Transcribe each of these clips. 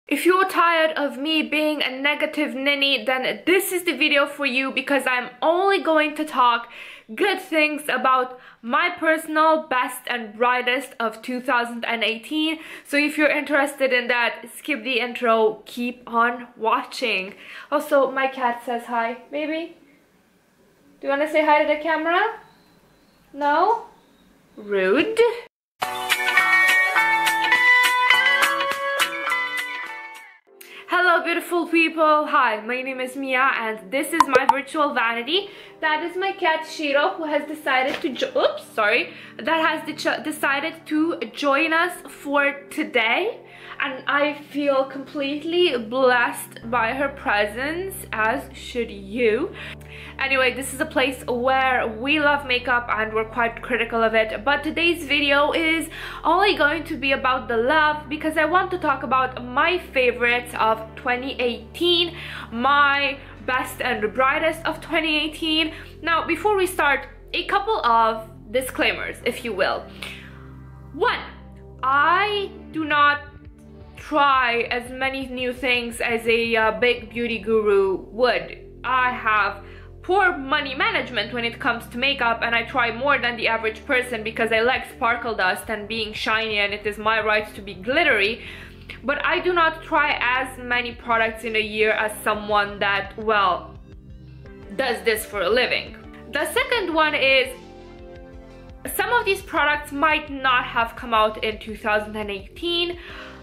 If you're tired of me being a negative ninny, then this is the video for you, because I'm only going to talk good things about my personal best and brightest of 2018. So if you're interested in that, skip the intro, keep on watching. Also, my cat says hi. Baby, do you want to say hi to the camera? No? Rude. Hello beautiful people, hi, my name is Mia and this is my virtual vanity. That is my cat Shiro, who has decided to decided to join us for today, and I feel completely blessed by her presence, as should you. Anyway, this is a place where we love makeup and we're quite critical of it, but today's video is only going to be about the love, because I want to talk about my favorites of 2018, my best and brightest of 2018. Now, before we start, a couple of disclaimers, if you will. One, I do not try as many new things as a big beauty guru would. I have poor money management when it comes to makeup, and I try more than the average person because I like sparkle dust and being shiny, and it is my right to be glittery. But I do not try as many products in a year as someone that, well, does this for a living. The second one is, some of these products might not have come out in 2018.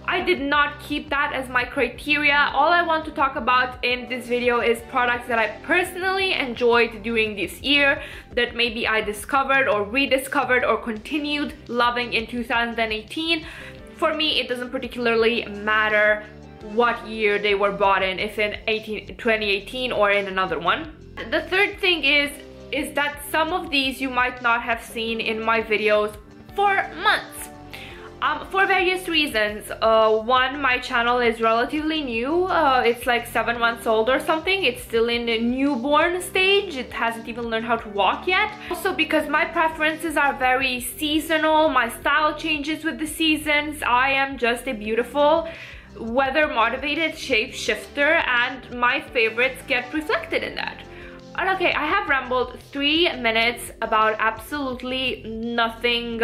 I did not keep that as my criteria. All I want to talk about in this video is products that I personally enjoyed during this year, that maybe I discovered or rediscovered or continued loving in 2018. For me, it doesn't particularly matter what year they were bought in, if in 2018 or in another one. The third thing is that some of these you might not have seen in my videos for months. For various reasons. One, my channel is relatively new. It's like 7 months old or something. It's still in the newborn stage. It hasn't even learned how to walk yet. Also, because my preferences are very seasonal, my style changes with the seasons. I am just a beautiful, weather motivated shapeshifter, and my favorites get reflected in that. And okay, I have rambled 3 minutes about absolutely nothing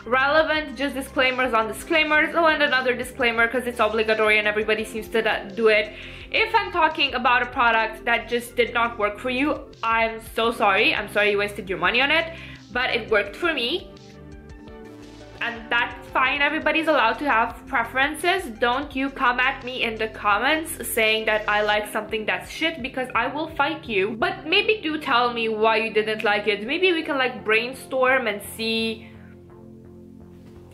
relevant, just disclaimers on disclaimers. Oh, and another disclaimer, because it's obligatory and everybody seems to do it. If I'm talking about a product that just did not work for you, I'm so sorry. I'm sorry you wasted your money on it, but it worked for me. And that's fine. Everybody's allowed to have preferences. Don't you come at me in the comments saying that I like something that's shit, because I will fight you. But maybe do tell me why you didn't like it. Maybe we can like brainstorm and see,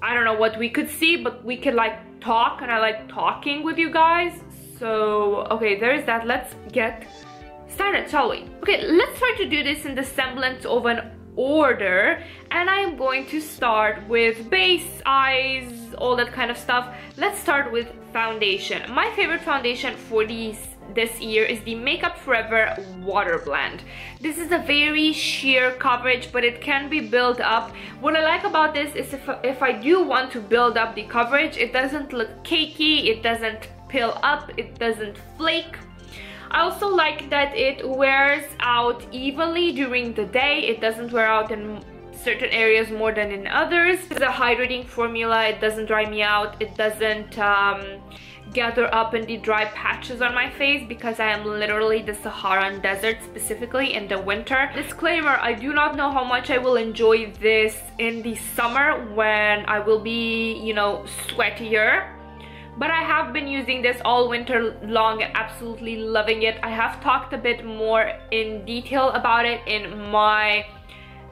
I don't know what we could see, but we could like talk, and I like talking with you guys. So okay, there's that. Let's get started, shall we? Okay, let's try to do this in the semblance of an order, and I'm going to start with base, eyes, all that kind of stuff. Let's start with foundation. My favorite foundation for this year is the Makeup Forever Water Blend. This is a very sheer coverage, but it can be built up. What I like about this is if I do want to build up the coverage, it doesn't look cakey, it doesn't peel up, it doesn't flake. I also like that it wears out evenly during the day. It doesn't wear out in certain areas more than in others. It's a hydrating formula. It doesn't dry me out. It doesn't gather up in the dry patches on my face, because I am literally the Saharan desert, specifically in the winter. Disclaimer, I do not know how much I will enjoy this in the summer when I will be, you know, sweatier. But I have been using this all winter long and absolutely loving it. I have talked a bit more in detail about it in my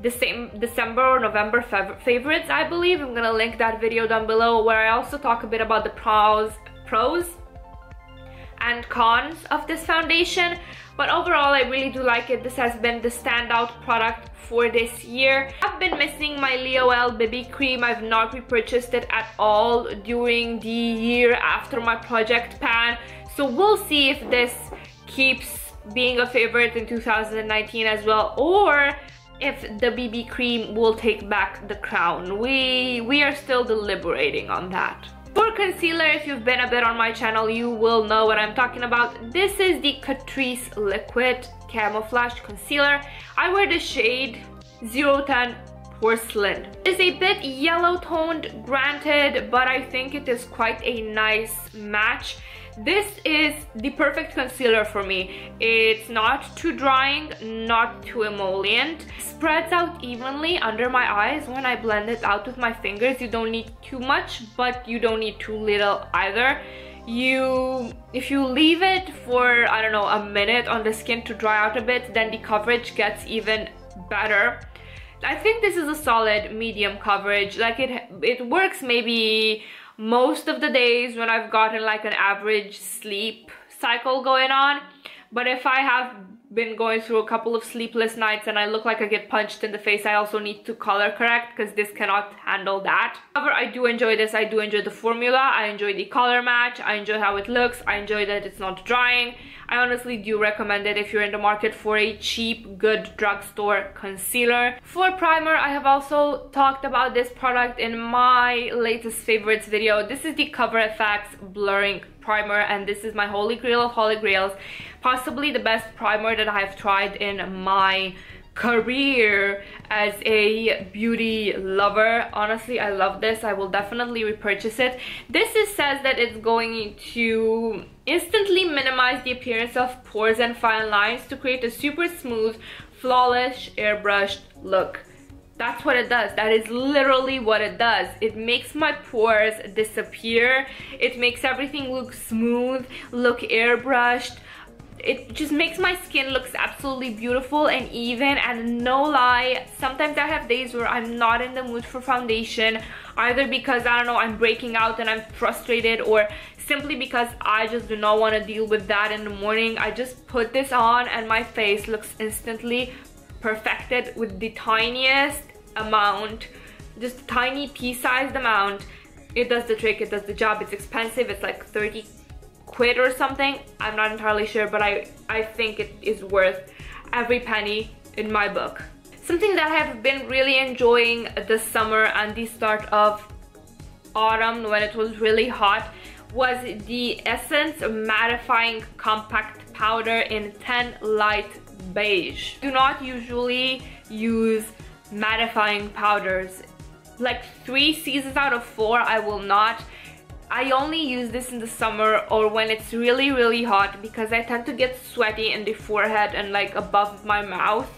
December or November favorites, I believe. I'm gonna link that video down below, where I also talk a bit about the pros and cons of this foundation. But overall, I really do like it. This has been the standout product for this year. I've been missing my L'Oreal BB cream. I've not repurchased it at all during the year after my project pan. So we'll see if this keeps being a favorite in 2019 as well, or if the BB cream will take back the crown. We are still deliberating on that. For concealer, if you've been a bit on my channel, you will know what I'm talking about. This is the Catrice Liquid Camouflage Concealer. I wear the shade 010 Porcellain. It's a bit yellow toned, granted, but I think it is quite a nice match. This is the perfect concealer for me. It's not too drying, not too emollient. Spreads out evenly under my eyes when I blend it out with my fingers. You don't need too much, but you don't need too little either. If you leave it for, I don't know, a minute on the skin to dry out a bit, then the coverage gets even better. I think this is a solid medium coverage. Like it works maybe most of the days when I've gotten like an average sleep cycle going on. But if I have been going through a couple of sleepless nights and I look like I get punched in the face, I also need to color correct because this cannot handle that. However, I do enjoy this. I do enjoy the formula. I enjoy the color match. I enjoy how it looks. I enjoy that it's not drying. I honestly do recommend it if you're in the market for a cheap, good drugstore concealer. For primer, I have also talked about this product in my latest favorites video. This is the CoverFX Blurring Primer, and this is my holy grail of holy grails. Possibly the best primer that I have tried in my career as a beauty lover. Honestly, I love this. I will definitely repurchase it. This says that it's going to instantly minimize the appearance of pores and fine lines to create a super smooth, flawless, airbrushed look. That's what it does. That is literally what it does. It makes my pores disappear. It makes everything look smooth, look airbrushed. It just makes my skin looks absolutely beautiful and even, and no lie, sometimes I have days where I'm not in the mood for foundation, either because, I don't know, I'm breaking out and I'm frustrated, or simply because I just do not want to deal with that in the morning. I just put this on and my face looks instantly perfected with the tiniest amount, just a tiny pea-sized amount. It does the trick, it does the job. It's expensive, it's like 30 quid or something. I'm not entirely sure, but I think it is worth every penny in my book. Something that I have been really enjoying this summer and the start of autumn when it was really hot was the Essence Mattifying Compact Powder in 10 Light Beige. Do not usually use mattifying powders. Like 3 seasons out of 4 I will not. I only use this in the summer or when it's really, really hot, because I tend to get sweaty in the forehead and like above my mouth,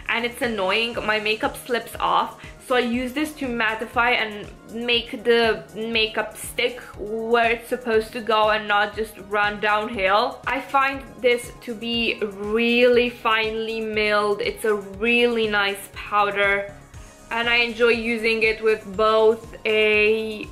and it's annoying. My makeup slips off, so I use this to mattify and make the makeup stick where it's supposed to go and not just run downhill. I find this to be really finely milled. It's a really nice powder and I enjoy using it with both a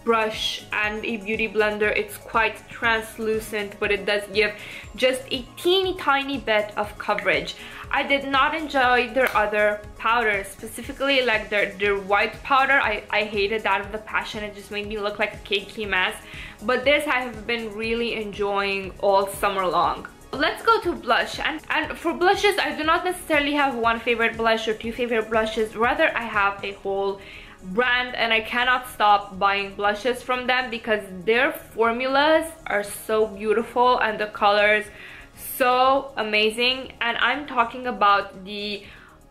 brush and a beauty blender. It's quite translucent, but it does give just a teeny tiny bit of coverage. I did not enjoy their other powders, specifically like their white powder. I hated that with a passion. It just made me look like a cakey mess. But this I have been really enjoying all summer long. Let's go to blush, and for blushes I do not necessarily have one favorite blush or 2 favorite blushes. Rather, I have a whole brand and I cannot stop buying blushes from them because their formulas are so beautiful and the colors so amazing. And I'm talking about the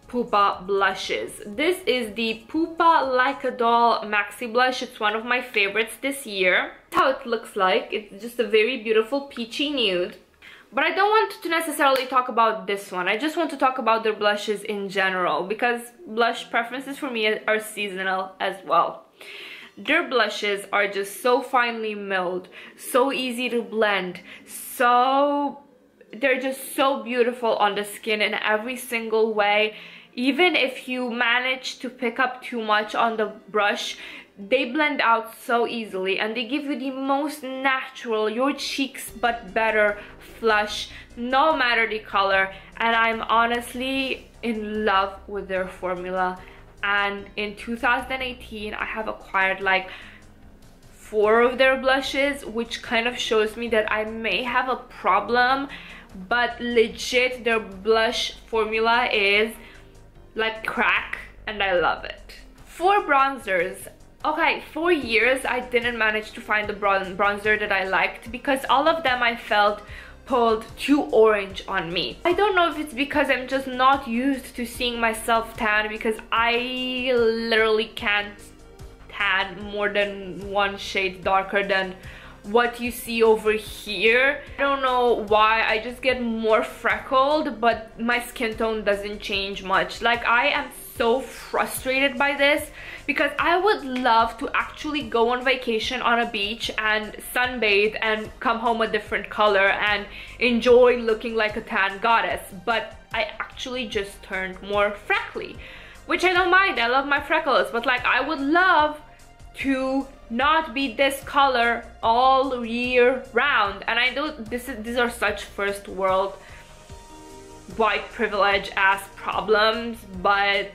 PUPA blushes. This is the PUPA Like a Doll Maxi Blush. It's one of my favorites this year. That's how it looks like. It's just a very beautiful peachy nude. But I don't want to necessarily talk about this one. I just want to talk about their blushes in general, because blush preferences for me are seasonal as well. Their blushes are just so finely milled, so easy to blend, they're just so beautiful on the skin in every single way. Even if you manage to pick up too much on the brush, they blend out so easily and they give you the most natural, your cheeks but better flush, no matter the color. And I'm honestly in love with their formula. And in 2018 I have acquired like 4 of their blushes, which kind of shows me that I may have a problem, but legit their blush formula is like crack and I love it. For bronzers, Okay, for years I didn't manage to find the bronzer that I liked because all of them I felt pulled too orange on me. I don't know if it's because I'm just not used to seeing myself tan, because I literally can't tan more than one shade darker than what you see over here. I don't know why, I just get more freckled, but my skin tone doesn't change much. Like, I am so frustrated by this because I would love to actually go on vacation on a beach and sunbathe and come home a different color and enjoy looking like a tan goddess, but I actually just turned more freckly, which I don't mind. I love my freckles, but like, I would love to not be this color all year round. And I know these are such first world white privilege ass problems, but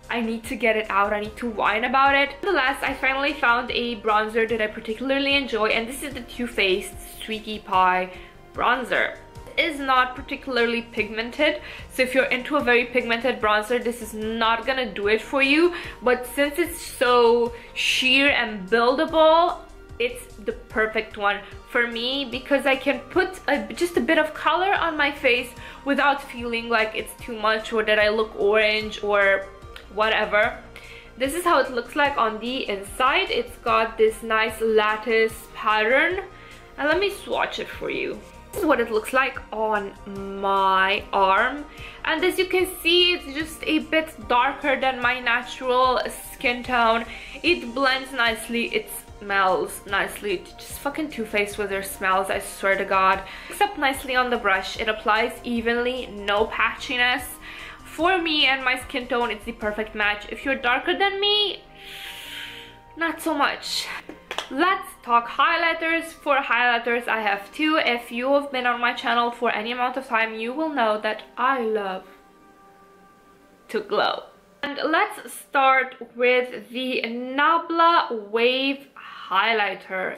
I need to get it out. I need to whine about it. Nonetheless, I finally found a bronzer that I particularly enjoy, and this is the Faced Sweety Pie bronzer. It is not particularly pigmented, so if you're into a very pigmented bronzer, this is not gonna do it for you. But since it's so sheer and buildable, it's the perfect one for me because I can put just a bit of color on my face without feeling like it's too much or that I look orange or whatever. This is how it looks like on the inside. It's got this nice lattice pattern, and let me swatch it for you. This is what it looks like on my arm, and as you can see, it's just a bit darker than my natural skin tone. It blends nicely, it smells nicely. It's just fucking Too Faced with their smells, I swear to God. Picks up nicely on the brush, it applies evenly, no patchiness. For me and my skin tone, it's the perfect match. If you're darker than me, not so much. Let's talk highlighters. For highlighters, I have two. If you have been on my channel for any amount of time, you will know that I love to glow. And let's start with the Nabla Wave highlighter.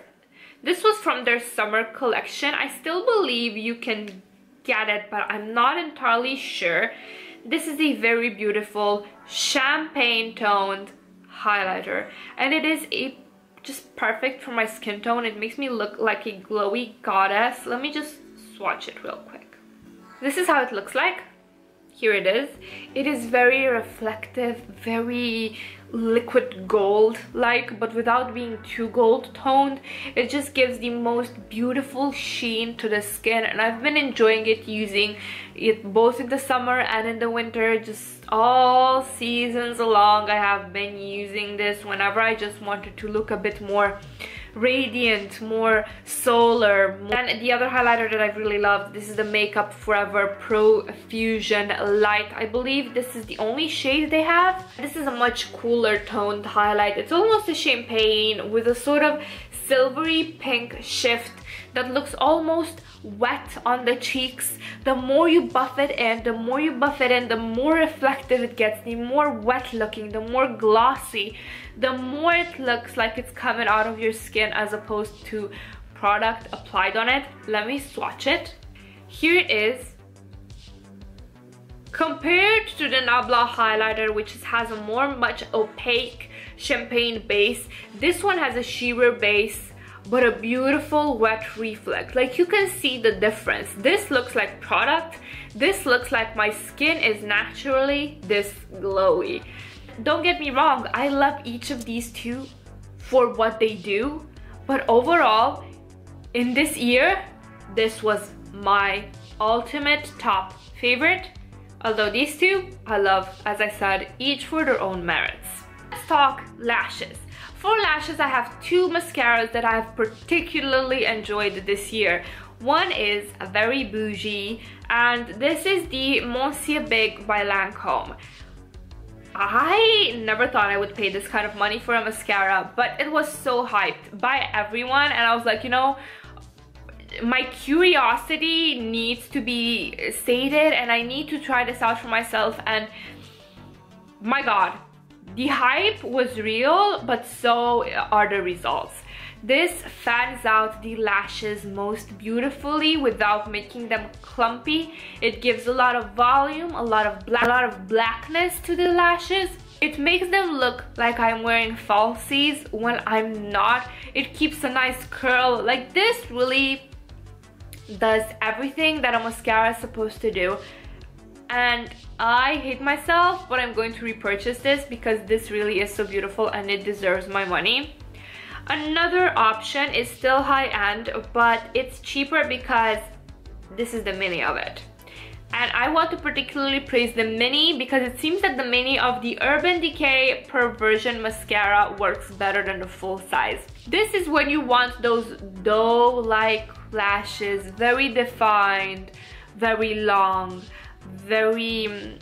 This was from their summer collection. I still believe you can get it, but I'm not entirely sure. This is a very beautiful champagne toned highlighter, and it is just perfect for my skin tone. It makes me look like a glowy goddess. Let me just swatch it real quick. This is how it looks like. Here it is. It is very reflective, very liquid gold like, but without being too gold toned. It just gives the most beautiful sheen to the skin, and I've been enjoying it, using it both in the summer and in the winter. Just all seasons along, I have been using this whenever I just wanted to look a bit more radiant, more solar. And the other highlighter that I've really loved, this is the Makeup Forever Profusion Light. I believe this is the only shade they have. This is a much cooler toned highlight. It's almost a champagne with a sort of silvery pink shift that looks almost wet on the cheeks. The more you buff it in, the more reflective it gets, the more wet looking, the more glossy, the more it looks like it's coming out of your skin as opposed to product applied on it. Let me swatch it. Here it is. Compared to the Nabla highlighter, which has a much opaque champagne base, this one has a sheer base but a beautiful wet reflect. Like, you can see the difference. This looks like product. This looks like my skin is naturally this glowy. Don't get me wrong, I love each of these two for what they do, but overall in this year, this was my ultimate top favorite. Although these two I love, as I said, each for their own merits. Let's talk lashes. For lashes, I have two mascaras that I have particularly enjoyed this year. One is a very bougie, and this is the Monsieur Big by Lancome. I never thought I would pay this kind of money for a mascara, but it was so hyped by everyone, and I was like, you know, my curiosity needs to be sated and I need to try this out for myself. And my god, the hype was real, but so are the results. This fans out the lashes most beautifully without making them clumpy. It gives a lot of volume, a lot of blackness to the lashes. It makes them look like I'm wearing falsies when I'm not. It keeps a nice curl. Like, this really does everything that a mascara is supposed to do. And I hate myself, but I'm going to repurchase this because this really is so beautiful and it deserves my money. Another option is still high-end, but it's cheaper because this is the mini of it. And I want to particularly praise the mini because it seems that the mini of the Urban Decay Perversion Mascara works better than the full size. This is when you want those doe-like lashes, very defined, very long, very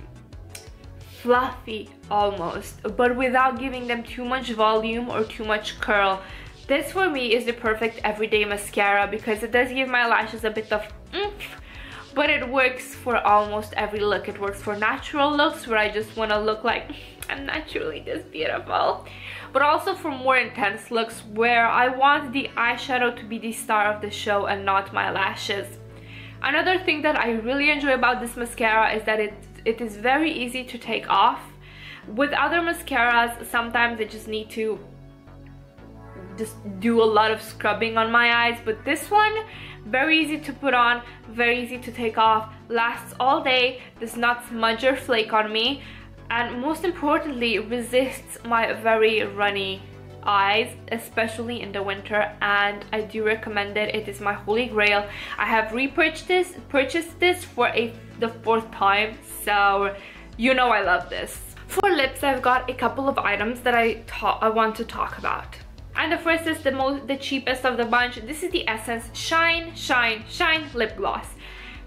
fluffy almost, but without giving them too much volume or too much curl. This for me is the perfect everyday mascara because it does give my lashes a bit of oomph, but it works for almost every look. It works for natural looks where I just want to look like I'm naturally this beautiful, but also for more intense looks where I want the eyeshadow to be the star of the show and not my lashes. Another thing that I really enjoy about this mascara is that it is very easy to take off. With other mascaras, sometimes I just need to just do a lot of scrubbing on my eyes, but this one, very easy to put on, very easy to take off, lasts all day, does not smudge or flake on me, and most importantly, resists my very runny eyes, especially in the winter, and I do recommend it. It is my holy grail. I have purchased this for the 4th time, so you know I love this. For lips, I've got a couple of items that I want to talk about. And the first is the cheapest of the bunch. This is the Essence Shine Shine Shine Lip Gloss.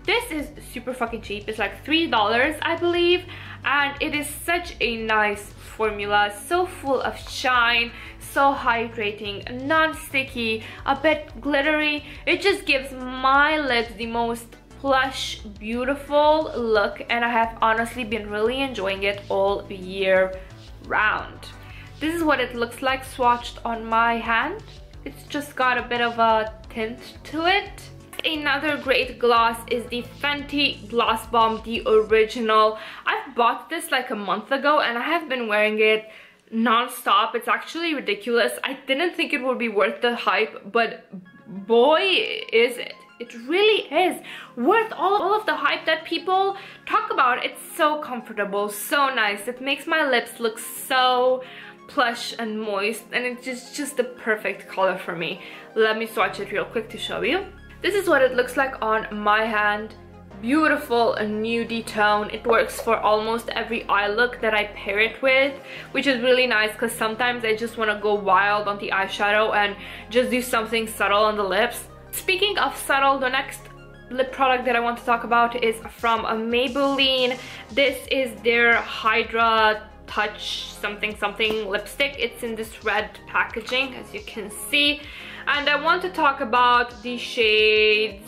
This is super fucking cheap. It's like $3, I believe, and it is such a nice formula, so full of shine, so hydrating, non-sticky, a bit glittery. It just gives my lips the most plush, beautiful look, and I have honestly been really enjoying it all year round. This is what it looks like swatched on my hand. It's just got a bit of a tint to it. Another great gloss is the Fenty Gloss Bomb, the original. I've bought this like a month ago and I have been wearing it non-stop. It's actually ridiculous. I didn't think it would be worth the hype, but boy is it. It really is worth all of the hype that people talk about. It's so comfortable, so nice. It makes my lips look so plush and moist, and it's just the perfect color for me. Let me swatch it real quick to show you. This is what it looks like on my hand. Beautiful nudie tone. It works for almost every eye look that I pair it with, which is really nice because sometimes I just want to go wild on the eyeshadow and just do something subtle on the lips. Speaking of subtle, the next lip product that I want to talk about is from Maybelline. This is their Hydra Touch something something lipstick. It's in this red packaging, as you can see, and I want to talk about the shade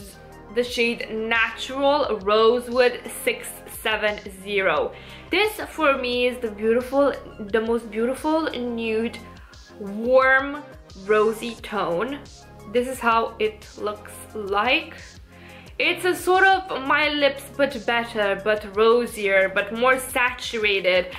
Natural Rosewood 670. This for me is the most beautiful nude warm rosy tone. This is how it looks like. It's a sort of my lips but better, but rosier, but more saturated.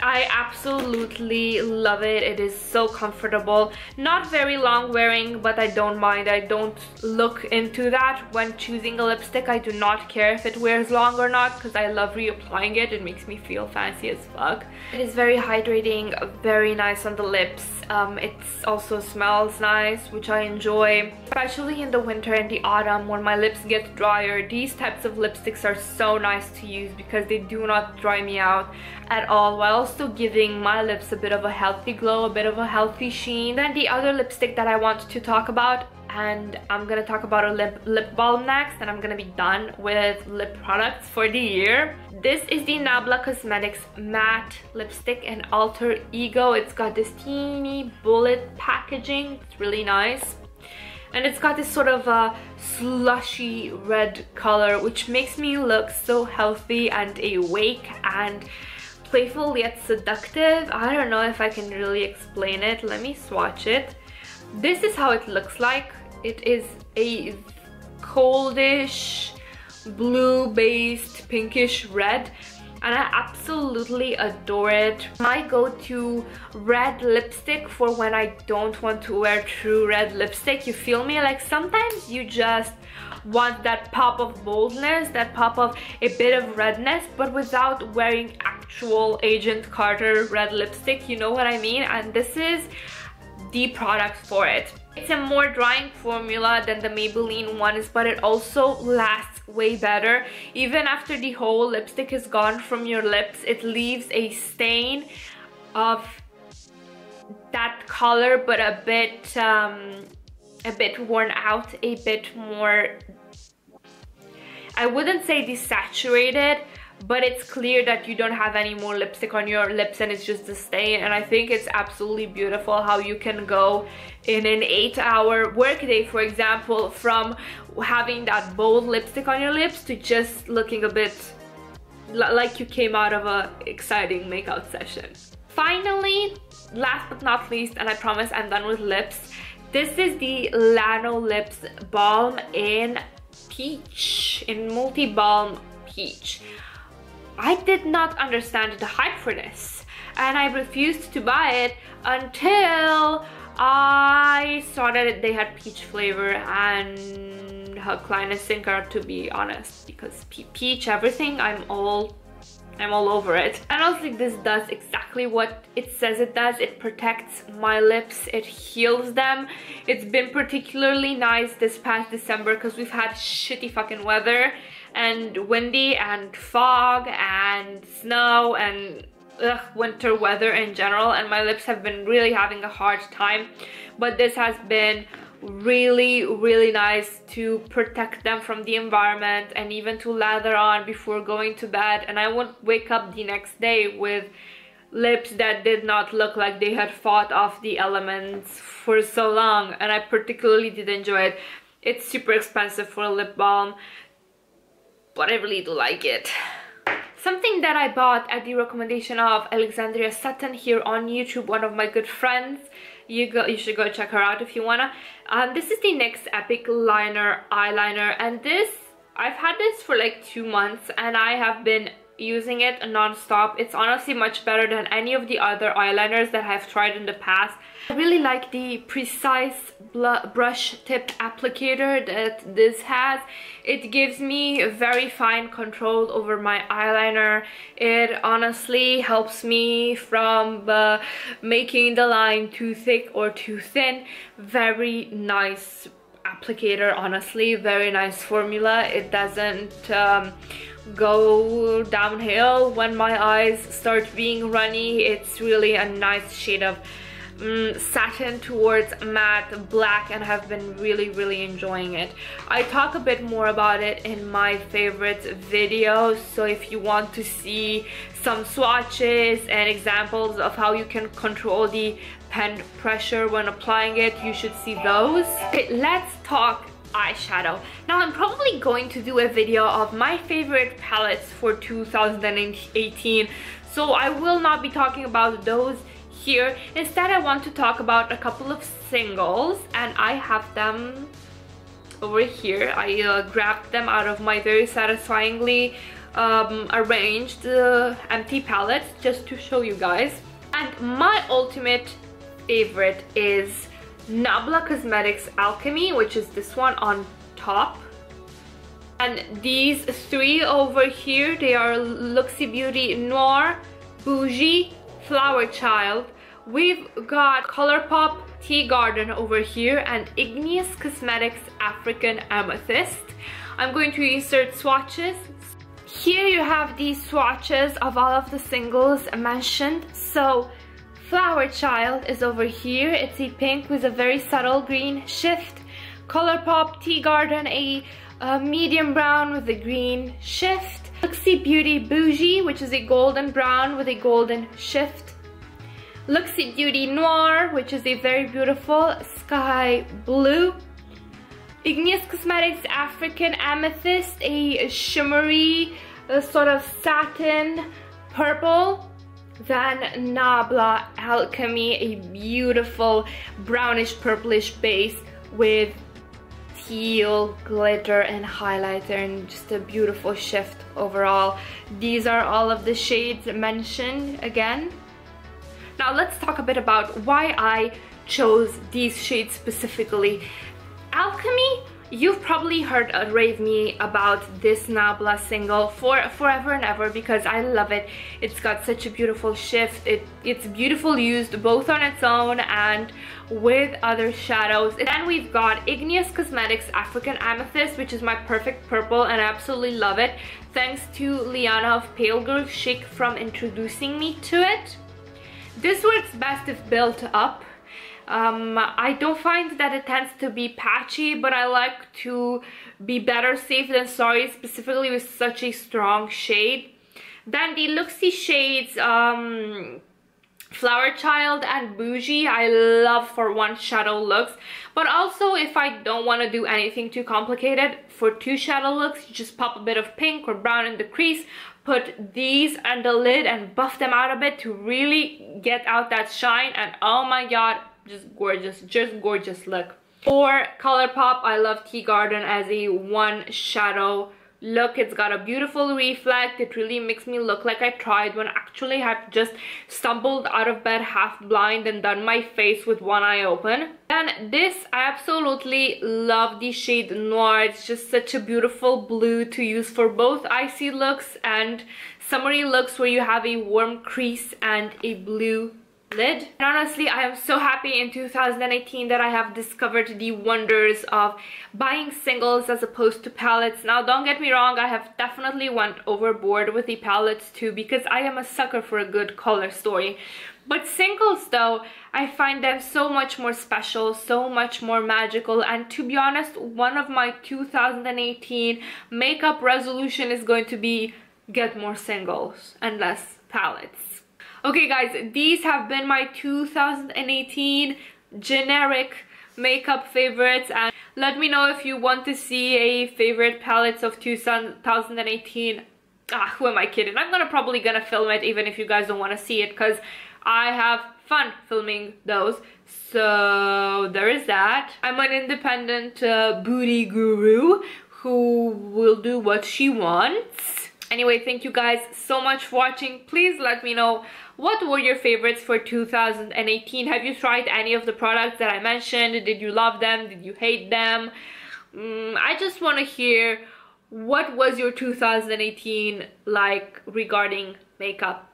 I absolutely love it. It is so comfortable. Not very long wearing, but I don't mind. I don't look into that when choosing a lipstick. I do not care if it wears long or not because I love reapplying it. It makes me feel fancy as fuck. It is very hydrating, very nice on the lips. It also smells nice, which I enjoy, especially in the winter and the autumn when my lips get drier. These types of lipsticks are so nice to use because they do not dry me out at all, while also giving my lips a bit of a healthy glow, a bit of a healthy sheen. Then the other lipstick that I want to talk about, and I'm gonna talk about a lip balm next, and I'm gonna be done with lip products for the year. This is the Nabla Cosmetics Matte Lipstick in Alter Ego. It's got this teeny bullet packaging. It's really nice. And it's got this sort of a slushy red color, which makes me look so healthy and awake and playful yet seductive. I don't know if I can really explain it. Let me swatch it. This is how it looks like. It is a coldish blue based pinkish red, and I absolutely adore it. My go-to red lipstick for when I don't want to wear true red lipstick. You feel me? Like sometimes you just want that pop of boldness, that pop of a bit of redness, but without wearing actual Agent Carter red lipstick, you know what I mean? And this is the product for it. It's a more drying formula than the Maybelline ones, but it also lasts way better. Even after the whole lipstick is gone from your lips, it leaves a stain of that color, but a bit worn out, a bit more, I wouldn't say desaturated, but it's clear that you don't have any more lipstick on your lips and it's just a stain. And I think it's absolutely beautiful how you can go in an 8-hour workday, for example, from having that bold lipstick on your lips to just looking a bit like you came out of a exciting makeout session. Finally, last but not least, and I promise I'm done with lips, this is the Lanolips Balm in Peach, in Multi-Balm Peach. I did not understand the hype for this, and I refused to buy it until I saw that they had peach flavor and how kleine Sinker, to be honest, because peach everything, I'm all over it. And I think this does exactly what it says it does. It protects my lips, it heals them. It's been particularly nice this past December because we've had shitty fucking weather and windy and fog and snow and winter weather in general, and my lips have been really having a hard time, but this has been really nice to protect them from the environment and even to lather on before going to bed, and I won't wake up the next day with lips that did not look like they had fought off the elements for so long. And I particularly did enjoy it. It's super expensive for a lip balm, but I really do like it. Something that I bought at the recommendation of Alexandria Sutton here on YouTube, one of my good friends. You should go check her out if you wanna. This is the NYX Epic Liner Eyeliner, and this, I've had this for like 2 months and I have been using it non-stop. It's honestly much better than any of the other eyeliners that I've tried in the past. I really like the precise brush tip applicator that this has. It gives me very fine control over my eyeliner. It honestly helps me from making the line too thick or too thin. Very nice applicator, honestly, very nice formula. It doesn't go downhill when my eyes start being runny. It's really a nice shade of satin towards matte black, and have been really enjoying it. I talk a bit more about it in my favorites videos, so if you want to see some swatches and examples of how you can control the pen pressure when applying it, you should see those. Okay, let's talk eyeshadow. Now I'm probably going to do a video of my favorite palettes for 2018, so I will not be talking about those here. Instead, I want to talk about a couple of singles, and I have them over here. I grabbed them out of my very satisfyingly arranged empty palettes just to show you guys. And my ultimate favorite is Nabla Cosmetics Alchemy, which is this one on top. And these three over here, they are Looxi Beauty Noire, Boujee, Flower Child. We've got Colourpop Tea Garden over here and Igneous Cosmetics African Amethyst. I'm going to insert swatches. Here you have these swatches of all of the singles mentioned. So Flower Child is over here. It's a pink with a very subtle green shift. Colourpop Tea Garden, a medium brown with a green shift. Looxi Beauty Boujee, which is a golden brown with a golden shift. Looxi Beauty Noire, which is a very beautiful sky blue. Igneous Cosmetics African Amethyst, a shimmery sort of satin purple. Then Nabla Alchemy, a beautiful brownish purplish base with teal glitter and highlighter, and just a beautiful shift overall. These are all of the shades mentioned again. Now let's talk a bit about why I chose these shades specifically. Alchemy, you've probably heard rave me about this Nabla single for forever and ever because I love it. It's got such a beautiful shift. It's beautiful used both on its own and with other shadows. Then we've got Igneous Cosmetics African Amethyst, which is my perfect purple, and I absolutely love it. Thanks to Liana of Pale Girl Chic from introducing me to it. This works best if built up. I don't find that it tends to be patchy, but I like to be better safe than sorry, specifically with such a strong shade. Then the Looxi shades, Flower Child and Boujee, I love for one shadow looks, but also if I don't want to do anything too complicated, for two shadow looks, you just pop a bit of pink or brown in the crease, put these on the lid and buff them out a bit to really get out that shine, and oh my god, just gorgeous look. For ColourPop, I love Tea Garden as a one shadow look. It's got a beautiful reflect. It really makes me look like I tried when actually I've just stumbled out of bed half blind and done my face with one eye open. Then this, I absolutely love the shade Noire. It's just such a beautiful blue to use for both icy looks and summery looks where you have a warm crease and a blue lid. And honestly, I am so happy in 2018 that I have discovered the wonders of buying singles as opposed to palettes. Now don't get me wrong, I have definitely went overboard with the palettes too because I am a sucker for a good color story. But singles though, I find them so much more special, so much more magical, and to be honest, one of my 2018 makeup resolution is going to be get more singles and less palettes. Okay guys, these have been my 2018 generic makeup favorites, and let me know if you want to see a favorite palettes of 2018. Who am I kidding? I'm probably gonna film it even if you guys don't want to see it because I have fun filming those. So there is that. I'm an independent booty guru who will do what she wants. Anyway, thank you guys so much for watching. Please let me know what were your favorites for 2018. Have you tried any of the products that I mentioned? Did you love them? Did you hate them? I just want to hear what was your 2018 like regarding makeup.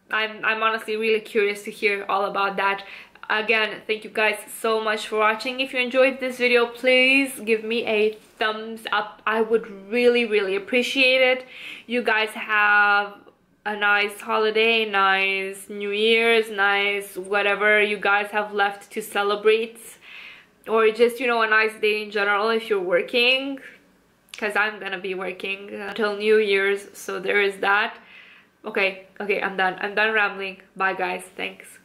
I'm honestly really curious to hear all about that. Again, thank you guys so much for watching. If you enjoyed this video, please give me a thumbs up. I would really appreciate it. You guys have a nice holiday, nice New Year's, nice whatever you guys have left to celebrate, or just, you know, a nice day in general if you're working, because I'm gonna be working until New Year's, so there is that. Okay, I'm done rambling. Bye guys, thanks.